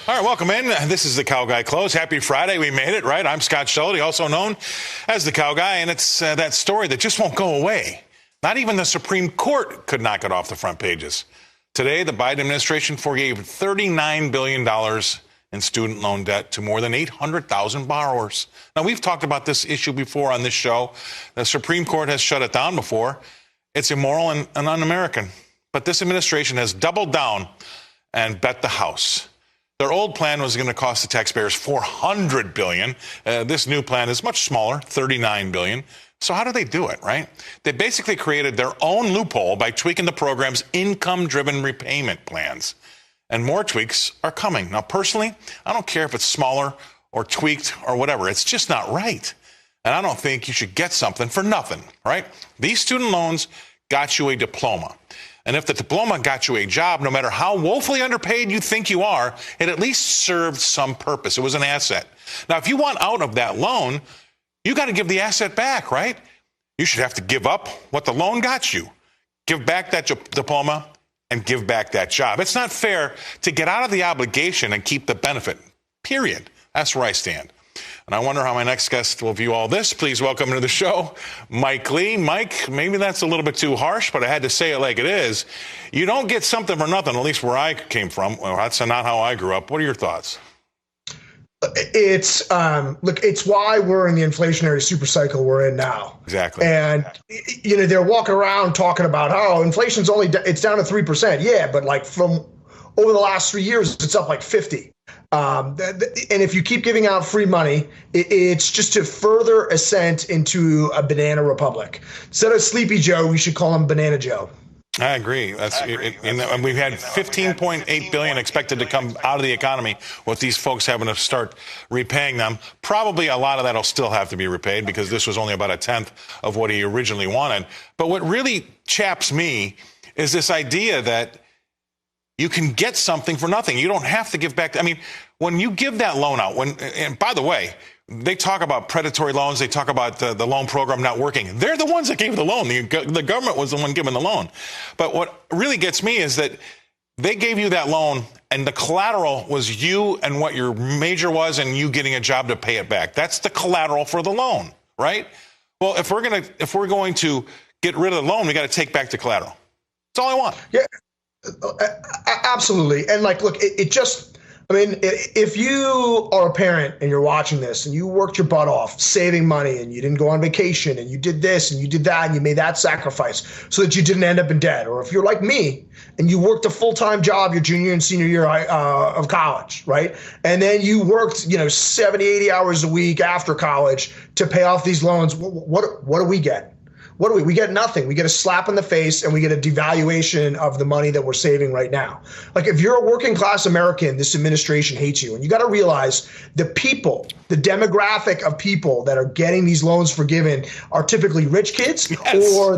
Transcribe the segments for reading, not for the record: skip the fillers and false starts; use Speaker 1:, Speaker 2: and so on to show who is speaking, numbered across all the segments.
Speaker 1: All right, welcome in. This is the Cow Guy Close. Happy Friday. We made it, right? I'm Scott Schulte, also known as the Cow Guy, and it's that story that just won't go away. Not even the Supreme Court could knock it off the front pages. Today, the Biden administration forgave $39 billion in student loan debt to more than 800,000 borrowers. Now, we've talked about this issue before on this show. The Supreme Court has shut it down before. It's immoral and un-American. But this administration has doubled down and bet the house. Their old plan was going to cost the taxpayers $400 billion. This new plan is much smaller, $39 billion. So how do they do it, right? They basically created their own loophole by tweaking the program's income-driven repayment plans. And more tweaks are coming. Now, personally, I don't care if it's smaller or tweaked or whatever. It's just not right. And I don't think you should get something for nothing, right? These student loans got you a diploma. And if the diploma got you a job, no matter how woefully underpaid you think you are, it at least served some purpose. It was an asset. Now, if you want out of that loan, you got to give the asset back, right? You should have to give up what the loan got you, give back that diploma, and give back that job. It's not fair to get out of the obligation and keep the benefit, period. That's where I stand. And I wonder how my next guest will view all this. Please welcome to the show, Mike Lee. Mike, maybe that's a little bit too harsh, but I had to say it like it is. You don't get something for nothing, at least where I came from. Well, that's not how I grew up. What are your thoughts?
Speaker 2: It's it's why we're in the inflationary super cycle we're in now.
Speaker 1: Exactly.
Speaker 2: And they're walking around talking about how inflation's it's down to 3%. Yeah, but like from over the last 3 years, it's up like 50. And if you keep giving out free money, it's just to further ascent into a banana republic. Instead of Sleepy Joe, we should call him Banana Joe.
Speaker 1: I agree. And we've had $15.8 billion expected to come out of the economy with these folks having to start repaying them. Probably a lot of that will still have to be repaid because this was only about a tenth of what he originally wanted. But what really chaps me is this idea that you can get something for nothing. You don't have to give back. I mean, when you give that loan out, and by the way, they talk about predatory loans. They talk about the loan program not working. They're the ones that gave the loan. The government was the one giving the loan. But what really gets me is that they gave you that loan and the collateral was you and what your major was and you getting a job to pay it back. That's the collateral for the loan, right? Well, if we're going to get rid of the loan, we got to take back the collateral. That's all I want.
Speaker 2: Yeah. Absolutely. And look, if you are a parent and you're watching this and you worked your butt off saving money and you didn't go on vacation and you did this and you did that and you made that sacrifice so that you didn't end up in debt, or if you're like me and you worked a full-time job your junior and senior year of college, right? And then you worked, 70, 80 hours a week after college to pay off these loans. What do we get? We get nothing. We get a slap in the face and we get a devaluation of the money that we're saving right now. Like if you're a working class American, this administration hates you. And you got to realize the demographic of people that are getting these loans forgiven are typically rich kids. Yes. or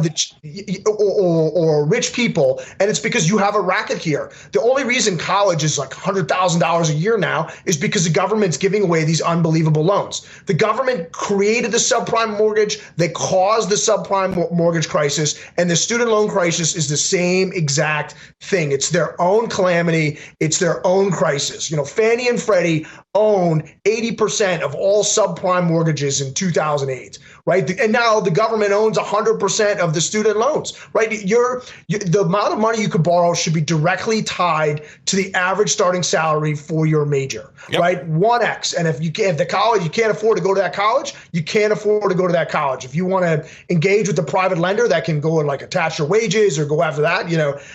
Speaker 2: rich people. And it's because you have a racket here. The only reason college is like $100,000 a year now is because the government's giving away these unbelievable loans. The government created the subprime mortgage. They caused the subprime mortgage crisis, and the student loan crisis is the same exact thing. It's their own calamity. It's their own crisis. Fannie and Freddie owned 80% of all subprime mortgages in 2008, right? And now the government owns 100% of the student loans, right? The amount of money you could borrow should be directly tied to the average starting salary for your major, yep. Right? 1x. And if you can't afford to go to that college, you can't afford to go to that college. If you want to engage with the private lender that can go and attach your wages or go after that,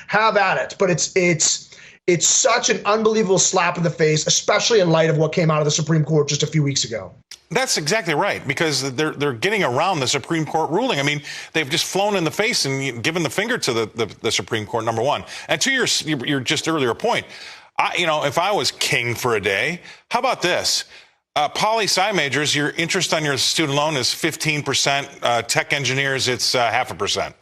Speaker 2: have at it. But it's such an unbelievable slap in the face, especially in light of what came out of the Supreme Court just a few weeks ago.
Speaker 1: That's exactly right, because they're getting around the Supreme Court ruling. I mean, they've just flown in the face and given the finger to the Supreme Court, number one. And to your just earlier point, if I was king for a day, how about this? Poli-sci majors, your interest on your student loan is 15%. Tech engineers, it's 0.5%.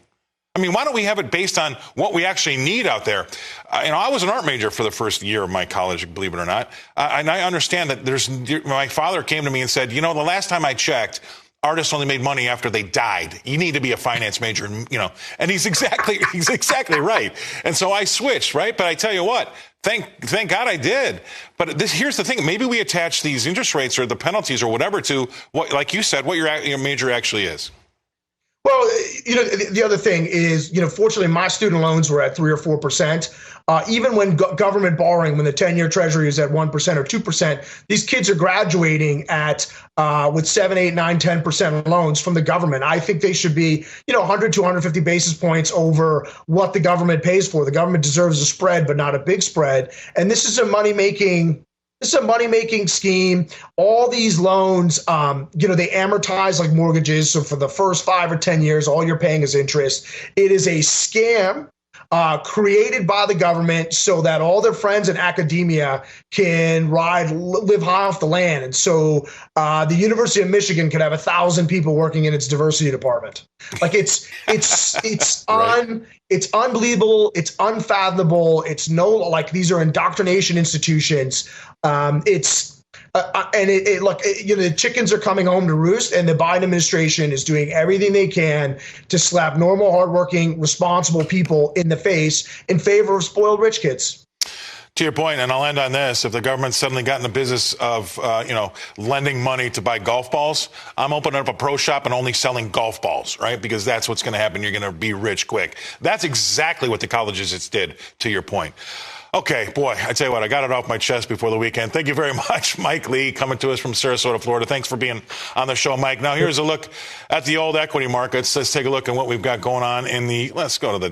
Speaker 1: I mean, why don't we have it based on what we actually need out there? I was an art major for the first year of my college, believe it or not. And I understand that my father came to me and said, the last time I checked, artists only made money after they died. You need to be a finance major, and he's exactly right. And so I switched, right? But I tell you what, thank God I did. But here's the thing. Maybe we attach these interest rates or the penalties or whatever to what, like you said, what your major actually is.
Speaker 2: Well, the other thing is, fortunately, my student loans were at 3 or 4%. Even when government borrowing, when the 10-year Treasury is at 1% or 2%, these kids are graduating at with 7, 8, 9, 10% loans from the government. I think they should be, 100 to 150 basis points over what the government pays for. The government deserves a spread, but not a big spread. And this is a money-making scheme. All these loans, they amortize like mortgages. So for the first 5 or 10 years, all you're paying is interest. It is a scam created by the government so that all their friends in academia can live high off the land. And so the University of Michigan could have 1,000 people working in its diversity department. Like it's right. It's unbelievable. It's unfathomable. These are indoctrination institutions. The chickens are coming home to roost, and the Biden administration is doing everything they can to slap normal, hardworking, responsible people in the face in favor of spoiled rich kids.
Speaker 1: To your point, and I'll end on this, if the government suddenly got in the business of, lending money to buy golf balls, I'm opening up a pro shop and only selling golf balls, right? Because that's what's going to happen. You're going to be rich quick. That's exactly what the colleges did, to your point. Okay, boy, I tell you what, I got it off my chest before the weekend. Thank you very much, Mike Lee, coming to us from Sarasota, Florida. Thanks for being on the show, Mike. Now, here's a look at the old equity markets. Let's take a look at what we've got going on let's go to the